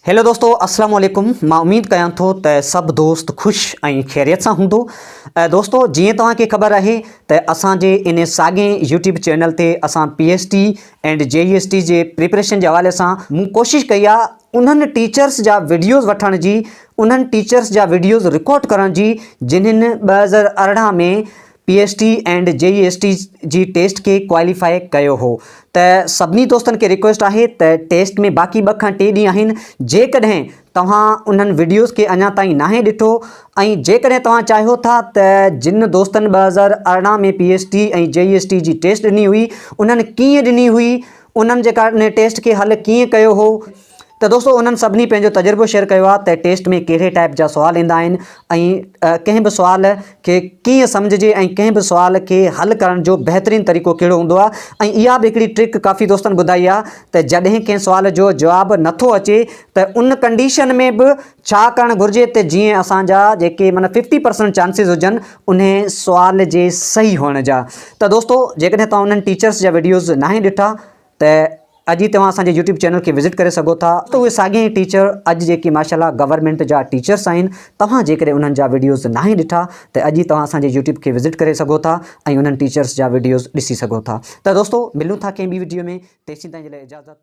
Hello दोस्तों, अस्सलाम वालेकुम। मां उम्मीद कयां थो त सब दोस्त ख़ुश ऐं ख़ैरियत सां हूंदो। दोस्तों, जीअं तव्हांखे ख़बर आहे त असांजे इन साॻे यूट्यूब चैनल ते असां PST एंड JEST जे प्रिपरेशन जे हवाले सां मूं कोशिशि कई आहे उन्हनि टीचर्स जा वीडियोज़ वठण जी, उन्हनि टीचर्स जा वीडियोज़ रिकॉर्ड करण जी जिन्हनि 2018 में PST एंड JEST जी टेस्ट के क्वालिफाई कयो हो। त सभिनी दोस्तनि खे रिक्वेस्ट आहे त टेस्ट में बाक़ी 2 खां 3 ॾींहं आहिनि। जेकॾहिं तव्हां उन्हनि वीडियोज़ खे अञा ताईं नाहे ॾिठो ऐं जेकॾहिं तव्हां चाहियो था त जिन दोस्तनि 2018 में PST ऐं JEST जी टेस्ट ॾिनी हुई उन्हनि कीअं ॾिनी हुई, उन्हनि जेका इन टेस्ट खे हल कीअं कयो हो, त दोस्तों उन्हनि सभिनी पंहिंजो तजुर्बो शेयर कयो आहे त टेस्ट में कहिड़े टाइप जा सुवाल ईंदा आहिनि ऐं कंहिं बि सुवाल खे कीअं सम्झिजे ऐं कंहिं बि सुवाल खे हल करण जो बहितरीनु तरीक़ो कहिड़ो हूंदो आहे। ऐं इहा बि हिकिड़ी ट्रिक काफ़ी दोस्तनि ॿुधाई आहे त जॾहिं कंहिं सुवाल जो जवाबु नथो अचे त उन कंडीशन में बि छा करणु घुरिजे त जीअं असांजा जेके माना 50% चांसिस हुजनि उन सुवाल जे सही हुअण जा। त दोस्तों, जेकॾहिं तव्हां उन्हनि टीचर्स जा वीडियोज़ नाहे ॾिठा त अॼु ही तव्हां असांजे यूट्यूब चैनल के विज़िट करे सघो था। त उहे साॻे ई टीचर अॼु जेके माशाल्लाह गवर्नमेंट जा टीचर्स आहिनि, तव्हां जेकॾहिं उन्हनि जा वीडियोज़ नाहे ॾिठा त अॼु ही तव्हां असांजे यूट्यूब के विज़िट करे सघो था ऐं उन्हनि टीचर्स जा वीडियोज़ ॾिसी सघो था। त दोस्तों, मिलूं था कंहिं ॿी वीडियो में। तेसीं ताईं जे लाइ इजाज़त।